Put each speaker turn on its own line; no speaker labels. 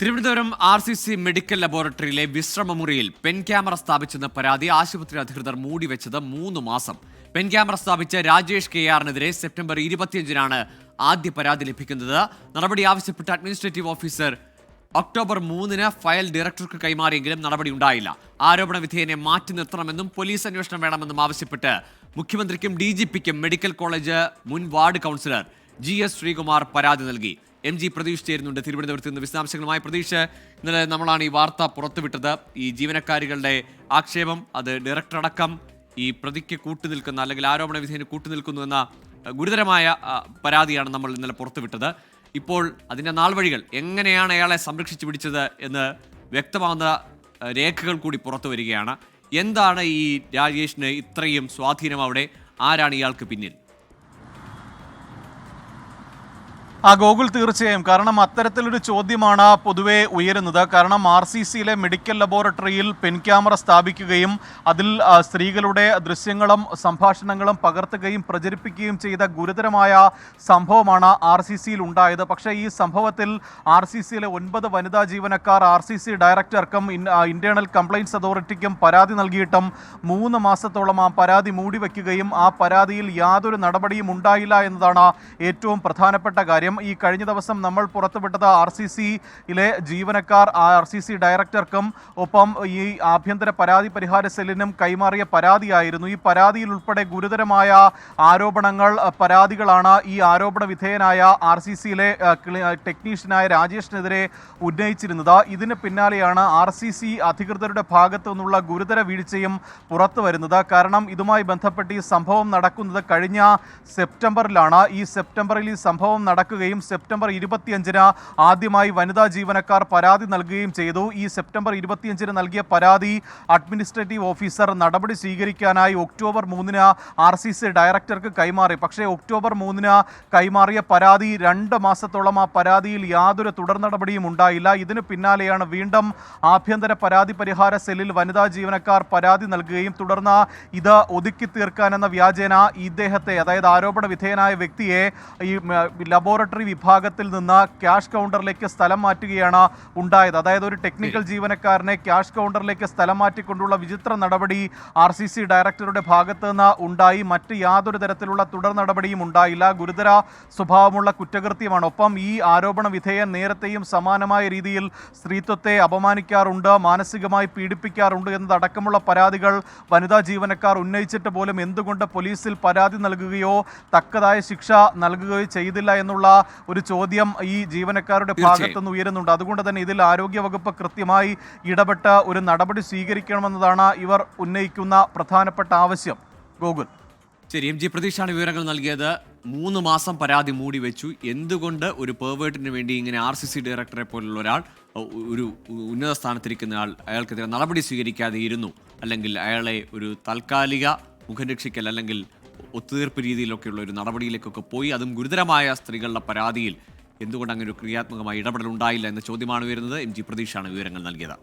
Thiruvananthapuram RCC medical ലബോറട്ടറിയിലെ വിശ്രമമുറിയിൽ pen camera സ്ഥാപിച്ചെന്ന പരാതി ആശുപത്രി അധികൃതർ മൂടിവെച്ചത് 3 മാസം. പെൻ ക്യാമറ സ്ഥാപിച്ച രാജേഷ് KRനെതിരെ സെപ്റ്റംബർ 25-നാണ് ആദ്യ പരാതി ലഭിക്കുന്നത്. നടപടി ആവശ്യപ്പെട്ട അഡ്മിനിസ്ട്രേറ്റീവ് ഓഫീസർ ഒക്ടോബർ 3-ന് ഫയൽ ഡയറക്ടർക്ക് കൈമാറിയെങ്കിലും നടപടി ഉണ്ടായില്ല. ആരോപണ വിധേയനെ മാറ്റി നിർത്തണമെന്നും പോലീസ് അന്വേഷണം വേണമെന്നും ആവശ്യപ്പെട്ട് മുഖ്യമന്ത്രിക്കും DGPക്കും മെഡിക്കൽ കോളേജ് മുൻ വാർഡ് കൗൺസിലർ GS ശ്രീകുമാർ പരാതി നൽകി. MG പ്രതീഷ് ചേരുന്നുണ്ട് തിരുവനന്തപുരത്ത് നിന്ന്. വിശദാംശങ്ങളുമായി പ്രതീഷ്, ഇന്നലെ നമ്മളാണ് ഈ വാർത്ത പുറത്തുവിട്ടത്. ഈ ജീവനക്കാരികളുടെ ആക്ഷേപം, അത് ഡയറക്ടർ അടക്കം ഈ പ്രതിക്ക് കൂട്ടുനിൽക്കുന്ന അല്ലെങ്കിൽ ആരോപണ വിധേയന് കൂട്ടുനിൽക്കുന്നു എന്ന ഗുരുതരമായ പരാതിയാണ് നമ്മൾ ഇന്നലെ പുറത്തുവിട്ടത്. ഇപ്പോൾ അതിൻ്റെ നാൾവഴികൾ, എങ്ങനെയാണ് അയാളെ സംരക്ഷിച്ചു പിടിച്ചത് എന്ന് വ്യക്തമാകുന്ന രേഖകൾ കൂടി പുറത്തു വരികയാണ്. എന്താണ് ഈ രാജേഷിന് ഇത്രയും സ്വാധീനം അവിടെ? ആരാണ് ഇയാൾക്ക് പിന്നിൽ?
ഗോകുൽ, തീർച്ചയായും. കാരണം അത്തരത്തിലൊരു ചോദ്യമാണ് പൊതുവെ ഉയരുന്നത്. കാരണം RCCയിലെ മെഡിക്കൽ ലബോറട്ടറിയിൽ പെൻ ക്യാമറ സ്ഥാപിക്കുകയും അതിൽ സ്ത്രീകളുടെ ദൃശ്യങ്ങളും സംഭാഷണങ്ങളും പകർത്തുകയും പ്രചരിപ്പിക്കുകയും ചെയ്ത ഗുരുതരമായ സംഭവമാണ് RCCയിൽ ഉണ്ടായത്. പക്ഷേ ഈ സംഭവത്തിൽ RCCയിലെ 9 വനിതാ ജീവനക്കാർ RCC ഡയറക്ടർക്കും ഇന്റേണൽ കംപ്ലയിൻസ് അതോറിറ്റിക്കും പരാതി നൽകിയിട്ടും 3 മാസത്തോളം ആ പരാതി മൂടിവെക്കുകയും ആ പരാതിയിൽ യാതൊരു നടപടിയും ഉണ്ടായില്ല എന്നതാണ് ഏറ്റവും പ്രധാനപ്പെട്ട കാര്യം. ഈ കഴിഞ്ഞ ദിവസം നമ്മൾ പുറത്തുവിട്ടത് RCCയിലെ ജീവനക്കാർ RCC ഡയറക്ടർക്കും ഒപ്പം ഈ ആഭ്യന്തര പരാതി പരിഹാര സെല്ലിനും കൈമാറിയ പരാതിയായിരുന്നു. ഈ പരാതിയിൽ ഉൾപ്പെടെ ഗുരുതരമായ പരാതികളാണ് ഈ ആരോപണ വിധേയനായ RCCയിലെ ടെക്നീഷ്യനായ രാജേഷിനെതിരെ ഉന്നയിച്ചിരുന്നത്. ഇതിന് പിന്നാലെയാണ് RCC അധികൃതരുടെ ഭാഗത്തു നിന്നുള്ള ഗുരുതര വീഴ്ചയും പുറത്തു വരുന്നത്. കാരണം ഇതുമായി ബന്ധപ്പെട്ട് ഈ സംഭവം നടക്കുന്നത് കഴിഞ്ഞ സെപ്റ്റംബറിലാണ്. ഈ സെപ്റ്റംബറിൽ ഈ സംഭവം നടക്കുകയും സെപ്റ്റംബർ 25-ന് ആദ്യമായി വനിതാ ജീവനക്കാർ പരാതി നൽകുകയും ചെയ്തു. ഈ സെപ്റ്റംബർ 25-ന് നൽകിയ പരാതി അഡ്മിനിസ്ട്രേറ്റീവ് ഓഫീസർ നടപടി സ്വീകരിക്കാനായി ഒക്ടോബർ 3-ന് RCC ഡയറക്ടർക്ക് കൈമാറി. പക്ഷേ ഒക്ടോബർ 3-ന് കൈമാറിയ പരാതി 2 മാസത്തോളം ആ പരാതിയിൽ യാതൊരു തുടർ നടപടിയും ഉണ്ടായില്ല. ഇതിന് പിന്നാലെയാണ് വീണ്ടും ആഭ്യന്തര പരാതി പരിഹാര സെല്ലിൽ വനിതാ ജീവനക്കാർ പരാതി നൽകുകയും തുടർന്ന് ഇത് ഒതുക്കി തീർക്കാനെന്ന വ്യാജേന ഇദ്ദേഹത്തെ, അതായത് ആരോപണ വിധേയനായ വ്യക്തിയെ, ഈ ലബോറട്ടറി വിഭാഗത്തിൽ നിന്ന് ക്യാഷ് കൗണ്ടറിലേക്ക് സ്ഥലം മാറ്റുകയാണ് ഉണ്ടായത്. അതായത് ഒരു ടെക്നിക്കൽ ജീവനക്കാരനെ ക്യാഷ് കൗണ്ടറിലേക്ക് സ്ഥലം മാറ്റിക്കൊണ്ടുള്ള വിചിത്ര നടപടി RCC ഡയറക്ടറുടെ ഭാഗത്ത് നിന്ന് ഉണ്ടായി. മറ്റ് യാതൊരു തരത്തിലുള്ള തുടർ നടപടിയും ഉണ്ടായില്ല. ഗുരുതര സ്വഭാവമുള്ള കുറ്റകൃത്യമാണ്. ഒപ്പം ഈ ആരോപണ വിധേയൻ നേരത്തെയും സമാനമായ രീതിയിൽ സ്ത്രീത്വത്തെ അപമാനിക്കാറുണ്ട്, മാനസികമായി പീഡിപ്പിക്കാറുണ്ട് എന്നതടക്കമുള്ള പരാതികൾ വനിതാ ജീവനക്കാർ ഉന്നയിച്ചിട്ട് പോലും എന്തുകൊണ്ട് പോലീസിൽ പരാതി നൽകുകയോ തക്കതായ ശിക്ഷ നൽകുകയോ ചെയ്തില്ല എന്നുള്ള ഒരു ചോദ്യം ഈ ജീവനക്കാരുടെ ഭാഗത്തുനിന്ന് ഉയരുന്നുണ്ട്. അതുകൊണ്ട് തന്നെ ഇതിൽ ആരോഗ്യവകുപ്പ് കൃത്യമായി ഇടപെട്ട് ഒരു നടപടി സ്വീകരിക്കണമെന്നതാണ് ഇവർ ഉന്നയിക്കുന്ന പ്രധാനപ്പെട്ട ആവശ്യം. ഗോകുൽ.
ശരി, MG പ്രതീക്ഷാണ് വിവരങ്ങൾ നൽകിയത്. 3 മാസം പരാതി മൂടി വെച്ചു. എന്തുകൊണ്ട് ഒരു പെർവേർട്ടിന് വേണ്ടി ഇങ്ങനെ RCC ഡയറക്ടറെ പോലുള്ള ഒരാൾ, ഒരു ഉന്നത സ്ഥാനത്തിരിക്കുന്ന ആൾ, അയാൾക്കെതിരെ നടപടി സ്വീകരിക്കാതെ ഇരുന്നു? അല്ലെങ്കിൽ അയാളെ ഒരു താൽക്കാലിക മുഖം രക്ഷിക്കൽ അല്ലെങ്കിൽ ഒത്തുതീർപ്പ് രീതിയിലൊക്കെയുള്ള ഒരു നടപടിയിലേക്കൊക്കെ പോയി, അതും ഗുരുതരമായ സ്ത്രീകളുടെ പരാതിയിൽ എന്തുകൊണ്ട് അങ്ങനെ ഒരു ക്രിയാത്മകമായ ഇടപെടൽ ഉണ്ടായില്ല എന്ന ചോദ്യമാണ് വരുന്നത്. MG പ്രതീക്ഷാണ് വിവരങ്ങൾ നൽകിയത്.